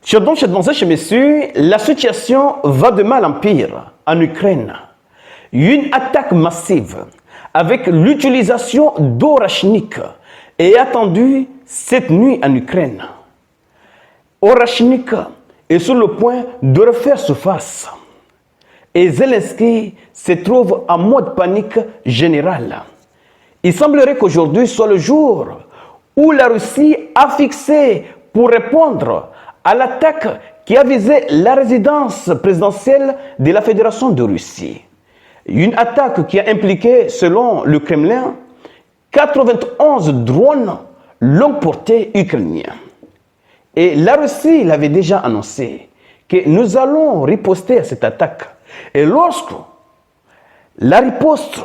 Chers dames, chers messieurs, la situation va de mal en pire en Ukraine. Une attaque massive avec l'utilisation d'orachnik est attendue cette nuit en Ukraine. Orachnik est sur le point de refaire surface. Et Zelensky se trouve en mode panique générale. Il semblerait qu'aujourd'hui soit le jour où la Russie a fixé pour répondre à l'attaque qui a visé la résidence présidentielle de la Fédération de Russie. Une attaque qui a impliqué, selon le Kremlin, 91 drones longue portée ukrainiens. Et la Russie l'avait déjà annoncé que nous allons riposter à cette attaque. Et lorsque la riposte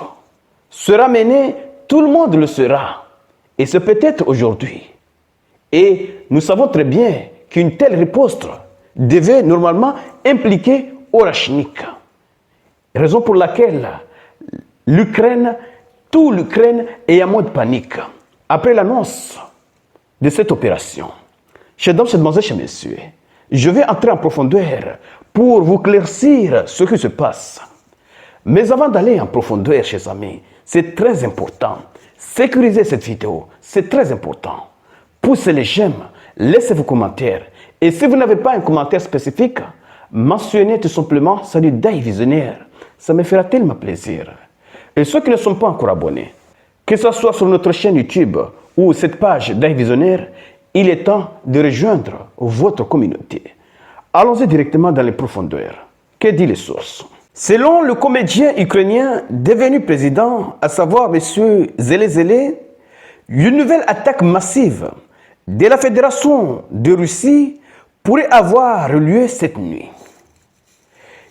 sera menée, tout le monde le sera. Et c'est peut-être aujourd'hui. Et nous savons très bien qu'une telle riposte devait normalement impliquer Orachnik. Raison pour laquelle toute l'Ukraine est en mode panique. Après l'annonce de cette opération, chers dames, chers messieurs, je vais entrer en profondeur pour vous éclaircir ce qui se passe. Mais avant d'aller en profondeur, chers amis, c'est très important. Sécuriser cette vidéo, c'est très important. Poussez les j'aime, laissez vos commentaires. Et si vous n'avez pas un commentaire spécifique, mentionnez tout simplement « Salut Dai Visionnaire ». Ça me fera tellement plaisir. Et ceux qui ne sont pas encore abonnés, que ce soit sur notre chaîne YouTube ou cette page Dai Visionnaire, il est temps de rejoindre votre communauté. Allons-y directement dans les profondeurs. Que disent les sources? Selon le comédien ukrainien devenu président, à savoir M. Zelensky, une nouvelle attaque massive de la Fédération de Russie pourrait avoir lieu cette nuit.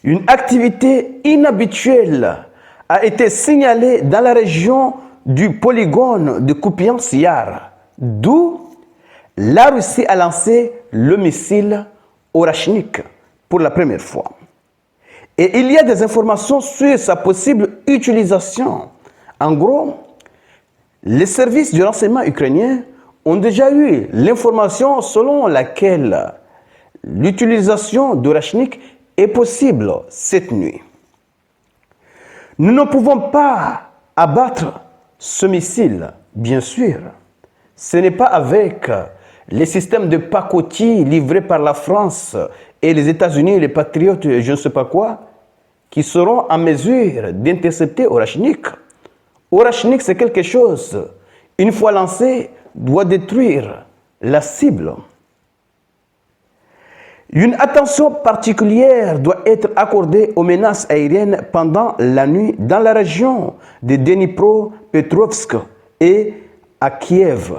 Une activité inhabituelle a été signalée dans la région du polygone de Kupiansk-Yar, d'où la Russie a lancé le missile Orachnik pour la première fois. Et il y a des informations sur sa possible utilisation. En gros, les services du renseignement ukrainien ont déjà eu l'information selon laquelle l'utilisation d'Orachnik est possible cette nuit. Nous ne pouvons pas abattre ce missile, bien sûr. Ce n'est pas avec les systèmes de pacotille livrés par la France et les États-Unis, les patriotes, je ne sais pas quoi, qui seront en mesure d'intercepter Orachnik. Orachnik, c'est quelque chose, une fois lancé, doit détruire la cible. Une attention particulière doit être accordée aux menaces aériennes pendant la nuit dans la région de Dnipropetrovsk et à Kiev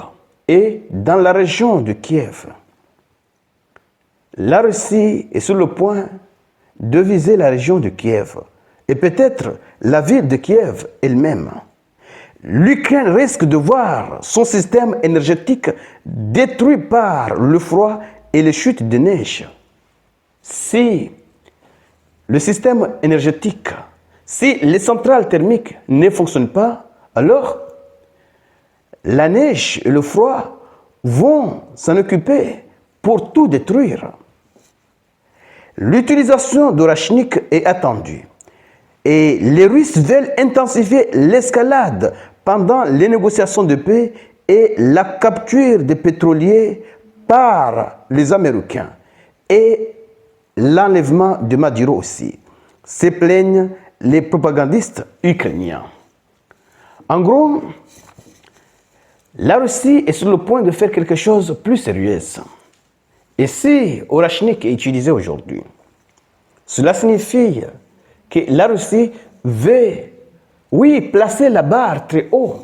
et dans la région de Kiev. La Russie est sur le point de viser la région de Kiev et peut-être la ville de Kiev elle-même. L'Ukraine risque de voir son système énergétique détruit par le froid et les chutes de neige. Si le système énergétique, si les centrales thermiques ne fonctionnent pas, alors la neige et le froid vont s'en occuper pour tout détruire. L'utilisation d'Orachnik est attendue et les Russes veulent intensifier l'escalade pendant les négociations de paix et la capture des pétroliers par les Américains et l'enlèvement de Maduro aussi. Se plaignent les propagandistes ukrainiens. En gros, la Russie est sur le point de faire quelque chose de plus sérieux. Et si Orachnik est utilisé aujourd'hui, cela signifie que la Russie veut, oui, placer la barre très haut.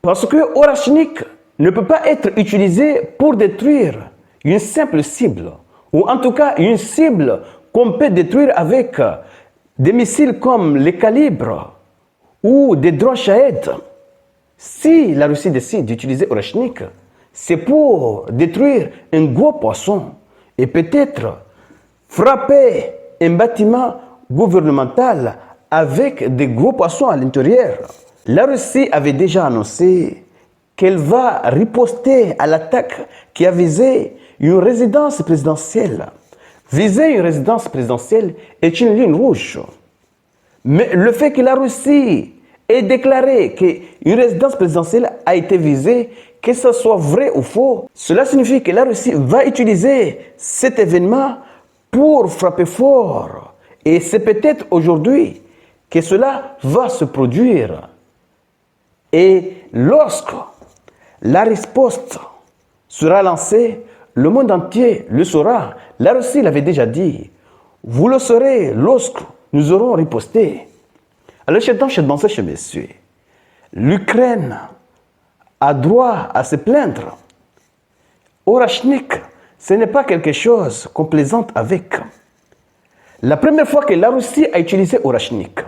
Parce que Orachnik ne peut pas être utilisé pour détruire une simple cible, ou en tout cas une cible qu'on peut détruire avec des missiles comme les calibres ou des drones Shahed. Si la Russie décide d'utiliser Orachnik, c'est pour détruire un gros poisson et peut-être frapper un bâtiment gouvernemental avec des gros poissons à l'intérieur. La Russie avait déjà annoncé qu'elle va riposter à l'attaque qui a visé une résidence présidentielle. Viser une résidence présidentielle est une ligne rouge. Mais le fait que la Russie ait déclaré qu'une résidence présidentielle a été visée, que ce soit vrai ou faux, cela signifie que la Russie va utiliser cet événement pour frapper fort. Et c'est peut-être aujourd'hui que cela va se produire. Et lorsque la riposte sera lancée, le monde entier le saura. La Russie l'avait déjà dit. Vous le saurez lorsque nous aurons riposté. Alors, chez messieurs, l'Ukraine a droit à se plaindre. Orachnik, ce n'est pas quelque chose qu'on plaisante avec. La première fois que la Russie a utilisé Orachnik,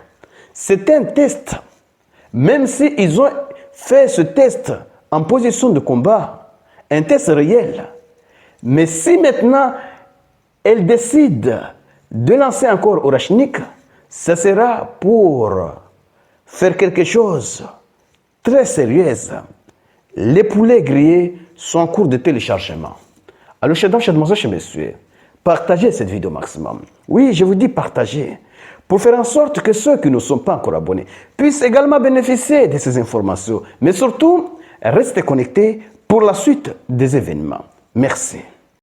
c'était un test. Même s'ils ont fait ce test en position de combat, un test réel. Mais si maintenant elle décide de lancer encore Orachnik, ça sera pour faire quelque chose de très sérieux. Les poulets grillés sont en cours de téléchargement. Alors, chers messieurs, partagez cette vidéo maximum. Oui, je vous dis partagez. Pour faire en sorte que ceux qui ne sont pas encore abonnés puissent également bénéficier de ces informations. Mais surtout, restez connectés pour la suite des événements. Merci.